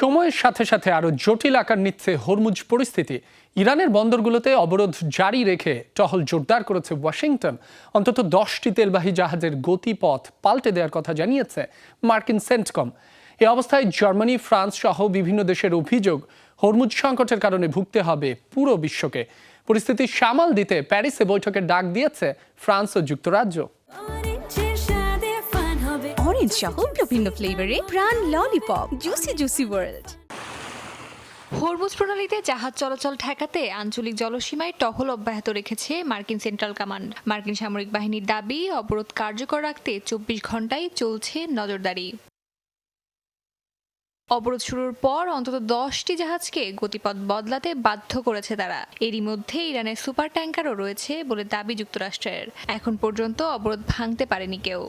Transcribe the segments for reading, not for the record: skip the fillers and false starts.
সময়ের সাথে সাথে আরো জটিল আকার নিচ্ছে হরমুজ পরিস্থিতি। ইরানের বন্দরগুলোতে অবরোধ জারি রেখে টহল জোরদার করেছে ওয়াশিংটন। অন্তত 10টি তেলবাহী জাহাজের গতিপথ পাল্টে দেওয়ার কথা জানিয়েছে মার্কিন সেন্টকম। এ অবস্থায় জার্মানি, ফ্রান্স সহ বিভিন্ন দেশের অভিযোগ, হরমুজ সংকটের কারণে ভুগতে হবে পুরো বিশ্বকে। পরিস্থিতি সামাল দিতে প্যারিসে বৈঠকের ডাক দিয়েছে ফ্রান্স ও যুক্তরাজ্য। অরেঞ্জ সহ বিভিন্ন ফ্লেভারে Pran lollipop, juicy juicy world. Hormuz প্রণালীতে জাহাজ চলাচল ঠেকাতে আঞ্চলিক জলসীমায় টহল অব্যাহত রেখেছে মার্কিন সেন্ট্রাল কমান্ড। মার্কিন সামরিক বাহিনীর দাবি, অবরোধ কার্যকর রাখতে 24 ঘন্টায় চলছে নজরদারি। অবরোধ শুরুর পর অন্তত 10টি জাহাজকে গতিপথ বদলাতে বাধ্য করেছে তারা। এরই মধ্যে ইরানের সুপার ট্যাঙ্কারও রয়েছে বলে দাবি যুক্তরাষ্ট্রের। এখন পর্যন্ত অবরোধ ভাঙতে পারেনি কেউ।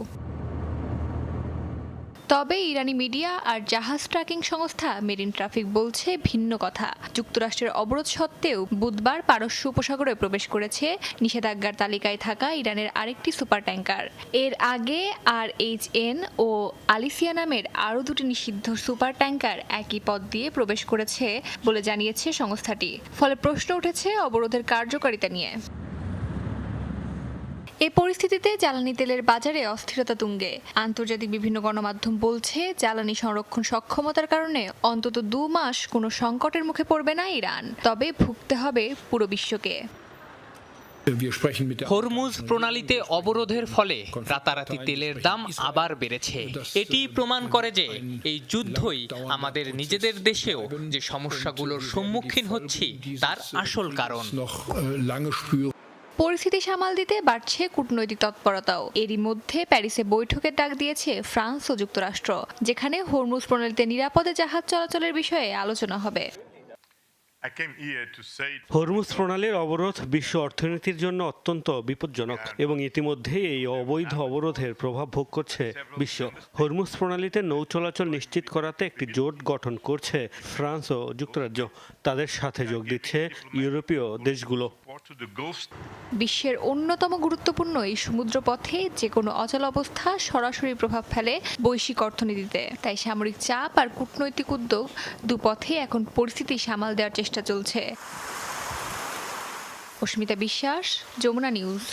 তবে ইরানি মিডিয়া আর জাহাজ ট্র্যাকিং সংস্থা মেরিন ট্রাফিক বলছে ভিন্ন কথা। যুক্তরাষ্ট্রের অবরোধ সত্ত্বেও বুধবার পারস্য উপসাগরে প্রবেশ করেছে নিষেধাজ্ঞার তালিকায় থাকা ইরানের আরেকটি সুপার ট্যাঙ্কার। এর আগে RHN ও আলিসিয়া নামের আরও দুটি নিষিদ্ধ সুপার ট্যাঙ্কার একই পথ দিয়ে প্রবেশ করেছে বলে জানিয়েছে সংস্থাটি। ফলে প্রশ্ন উঠেছে অবরোধের কার্যকারিতা নিয়ে। এ পরিস্থিতিতে জ্বালানি তেলের বাজারে অস্থিরতা তুঙ্গে। আন্তর্জাতিক বিভিন্ন গণমাধ্যম বলছে, জ্বালানি সংরক্ষণ সক্ষমতার কারণে অন্তত 2 মাস কোনো সংকটের মুখে পড়বে না ইরান। তবে ভুগতে হবে পুরো বিশ্বকে। হরমুজ প্রণালীতে অবরোধের ফলে রাতারাতি তেলের দাম আবার বেড়েছে। এটি প্রমাণ করে যে এই যুদ্ধই আমাদের নিজেদের দেশেও যে সমস্যাগুলোর সম্মুখীন হচ্ছি তার আসল কারণ। পরিস্থিতি সামাল দিতে বাড়ছে কূটনৈতিক তৎপরতাও। এরই মধ্যে প্যারিসে বৈঠকের ডাক দিয়েছে ফ্রান্স ও যুক্তরাষ্ট্র, যেখানে হরমুজ প্রণালীতে নিরাপদে জাহাজ চলাচলের বিষয়ে আলোচনা হবে। হরমুজ প্রণালীর অবরোধ বিশ্ব অর্থনীতির জন্য অত্যন্ত বিপজ্জনক এবং ইতিমধ্যে এই অবৈধ অবরোধের প্রভাব ভোগ করছে বিশ্ব। হরমুজ প্রণালীতে নৌ চলাচল নিশ্চিত করাতে একটি জোট গঠন করছে ফ্রান্স ও যুক্তরাজ্য। তাদের সাথে যোগ দিচ্ছে ইউরোপীয় দেশগুলো। বিশ্বের অন্যতম গুরুত্বপূর্ণ এই সমুদ্রপথে যে কোনো অচল অবস্থা সরাসরি প্রভাব ফেলে বৈশ্বিক অর্থনীতিতে। তাই সামরিক চাপ আর কূটনৈতিক উদ্যোগ দুপথে এখন পরিস্থিতি সামাল দেওয়ার চেষ্টা চলছে। অস্মিতা বিশ্বাস, যমুনা নিউজ।